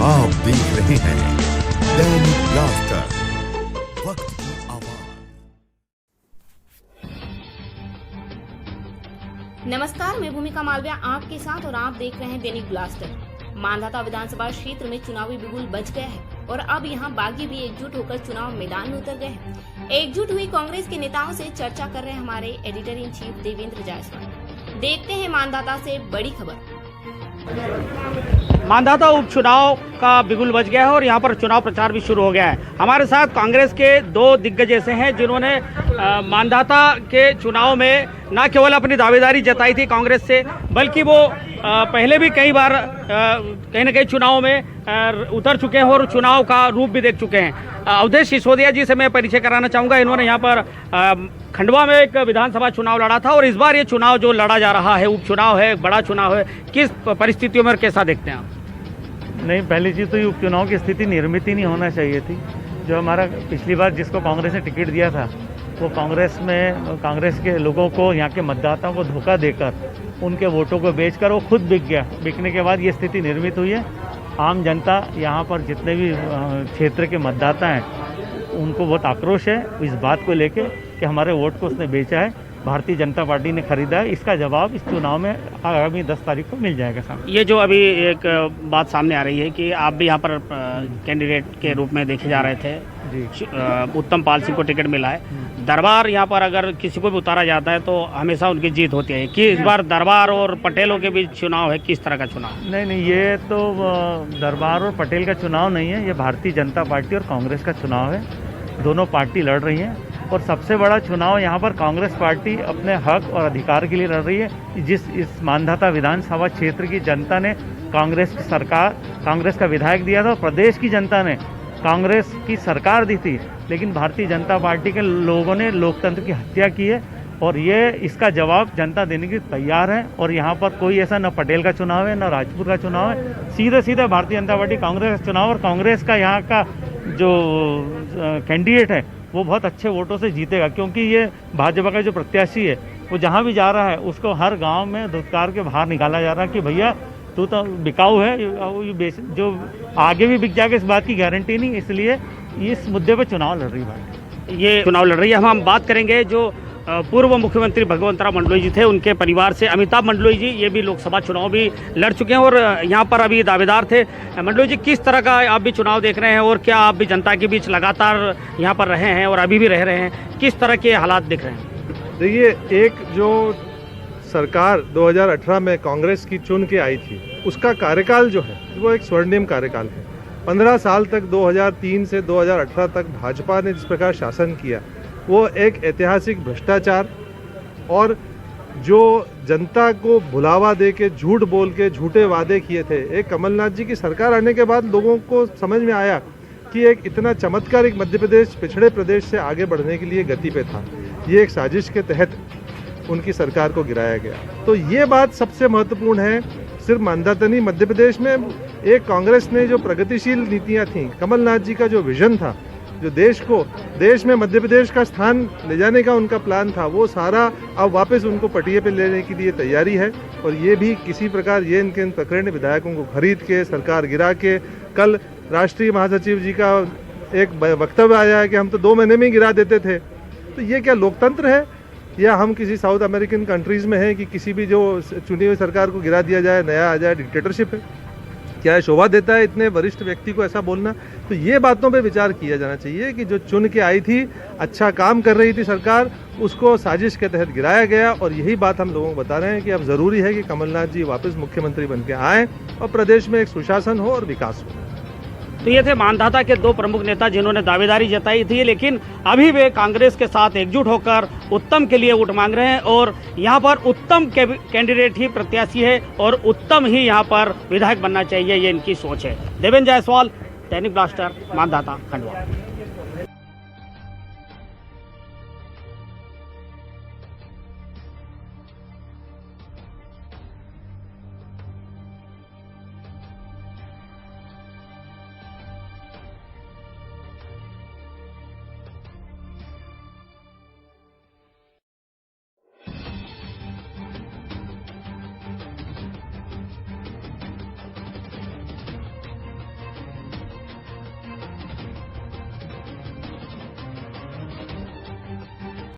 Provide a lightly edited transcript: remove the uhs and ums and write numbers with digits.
आप देख रहे हैं दैनिक ब्लास्टर, वक्त की आवाज। नमस्कार, मैं भूमिका मालविया आपके साथ और आप देख रहे हैं दैनिक ब्लास्टर। मांधाता विधानसभा क्षेत्र में चुनावी बिगुल बज गया है और अब यहां बागी भी एकजुट होकर चुनाव मैदान में उतर गए हैं। एकजुट हुई कांग्रेस के नेताओं से चर्चा कर रहे हैं हमारे editor in chief Devendra Jaiswal. देखते हैं मांधाता से बड़ी खबर। मांधाता उपचुनाव का बिगुल बज गया है और यहाँ पर चुनाव प्रचार भी शुरू हो गया है। हमारे साथ कांग्रेस के दो दिग्गज ऐसे हैं जिन्होंने मांधाता के चुनाव में न केवल अपनी दावेदारी जताई थी कांग्रेस से, बल्कि वो पहले भी कई बार कहीं न कहीं चुनाव में उतर चुके हैं और चुनाव का रूप भी देख चुके हैं। अवधेश सिसोदिया जी से मैं परिचय कराना चाहूँगा। इन्होंने यहाँ पर खंडवा में एक विधानसभा चुनाव लड़ा था और इस बार ये चुनाव जो लड़ा जा रहा है, उपचुनाव है, बड़ा चुनाव है, किस परिस्थितियों में और कैसा देखते हैं आप? नहीं, पहली चीज़ तो ये उपचुनाव की स्थिति निर्मित ही नहीं होना चाहिए थी। जो हमारा पिछली बार जिसको कांग्रेस ने टिकट दिया था वो कांग्रेस के लोगों को, यहाँ के मतदाताओं को धोखा देकर उनके वोटों को बेचकर वो खुद बिक गया। बिकने के बाद ये स्थिति निर्मित हुई है। आम जनता, यहाँ पर जितने भी क्षेत्र के मतदाता हैं उनको बहुत आक्रोश है इस बात को लेके कि हमारे वोट को उसने बेचा है, भारतीय जनता पार्टी ने खरीदा है। इसका जवाब इस चुनाव में आगामी 10 तारीख को मिल जाएगा सामने। ये जो अभी एक बात सामने आ रही है कि आप भी यहाँ पर कैंडिडेट के रूप में देखे जा रहे थे जी। उत्तम पाल सिंह को टिकट मिला है। दरबार यहाँ पर अगर किसी को भी उतारा जाता है तो हमेशा उनकी जीत होती है कि इस बार दरबार और पटेलों के बीच चुनाव है, किस तरह का चुनाव? नहीं, ये तो दरबार और पटेल का चुनाव नहीं है, ये भारतीय जनता पार्टी और कांग्रेस का चुनाव है। दोनों पार्टी लड़ रही हैं और सबसे बड़ा चुनाव यहाँ पर कांग्रेस पार्टी अपने हक और अधिकार के लिए लड़ रही है। इस मांधाता विधानसभा क्षेत्र की जनता ने कांग्रेस की सरकार, कांग्रेस का विधायक दिया था और प्रदेश की जनता ने कांग्रेस की सरकार दी थी, लेकिन भारतीय जनता पार्टी के लोगों ने लोकतंत्र की हत्या की है और ये इसका जवाब जनता देने की तैयार है। और यहाँ पर कोई ऐसा न पटेल का चुनाव है न राजपूत का चुनाव है, सीधे भारतीय जनता पार्टी कांग्रेस का चुनाव। और कांग्रेस का यहाँ का जो कैंडिडेट है वो बहुत अच्छे वोटों से जीतेगा, क्योंकि ये भाजपा का जो प्रत्याशी है वो जहाँ भी जा रहा है उसको हर गाँव में धुतकार के बाहर निकाला जा रहा है कि भैया तू तो बिकाऊ है, जो आगे भी बिक जाएगा इस बात की गारंटी नहीं। इसलिए इस मुद्दे पे चुनाव लड़ रही है। ये चुनाव लड़ रही है। हम बात करेंगे जो पूर्व मुख्यमंत्री भगवंतराव मंडलोई जी थे, उनके परिवार से अमिताभ मंडलोई जी, ये भी लोकसभा चुनाव भी लड़ चुके हैं और यहाँ पर अभी दावेदार थे। मंडलोई जी, किस तरह का आप भी चुनाव देख रहे हैं और क्या आप भी जनता के बीच लगातार यहाँ पर रहे हैं और अभी भी रह रहे हैं, किस तरह के हालात दिख रहे हैं? देखिए, एक जो सरकार 2018 में कांग्रेस की चुन के आई थी उसका कार्यकाल जो है वो एक स्वर्णिम कार्यकाल है। 15 साल तक 2003 से 2018 तक भाजपा ने जिस प्रकार शासन किया वो एक ऐतिहासिक भ्रष्टाचार और जो जनता को भुलावा दे के, झूठ बोल के, झूठे वादे किए थे। एक कमलनाथ जी की सरकार आने के बाद लोगों को समझ में आया कि एक इतना चमत्कारिक मध्य प्रदेश पिछड़े प्रदेश से आगे बढ़ने के लिए गति पे था। ये एक साजिश के तहत उनकी सरकार को गिराया गया। तो ये बात सबसे महत्वपूर्ण है। सिर्फ मांधाता नहीं, मध्य प्रदेश में एक कांग्रेस ने जो प्रगतिशील नीतियां थी, कमलनाथ जी का जो विजन था, जो देश में मध्य प्रदेश का स्थान ले जाने का उनका प्लान था, वो सारा अब वापस उनको पटिए पे लेने के लिए तैयारी है। और ये भी किसी प्रकार ये इनके प्रकरण विधायकों को खरीद के, सरकार गिरा के, कल राष्ट्रीय महासचिव जी का एक वक्तव्य आया है कि हम तो 2 महीने में ही गिरा देते थे। तो ये क्या लोकतंत्र है या हम किसी साउथ अमेरिकन कंट्रीज़ में हैं कि किसी भी जो चुनी हुई सरकार को गिरा दिया जाए, नया आ जाए, डिक्टेटरशिप है? क्या शोभा देता है इतने वरिष्ठ व्यक्ति को ऐसा बोलना? तो ये बातों पे विचार किया जाना चाहिए कि जो चुन के आई थी, अच्छा काम कर रही थी सरकार, उसको साजिश के तहत गिराया गया। और यही बात हम लोगों को बता रहे हैं कि अब ज़रूरी है कि कमलनाथ जी वापस मुख्यमंत्री बन के आएँ और प्रदेश में एक सुशासन हो और विकास हो। तो ये थे मांधाता के दो प्रमुख नेता जिन्होंने दावेदारी जताई थी, लेकिन अभी वे कांग्रेस के साथ एकजुट होकर उत्तम के लिए वोट मांग रहे हैं और यहाँ पर उत्तम कैंडिडेट ही प्रत्याशी है और उत्तम ही यहाँ पर विधायक बनना चाहिए, ये इनकी सोच है। देवेंद्र जायसवाल, दैनिक ब्लास्टर, मांधाता, खंडवा।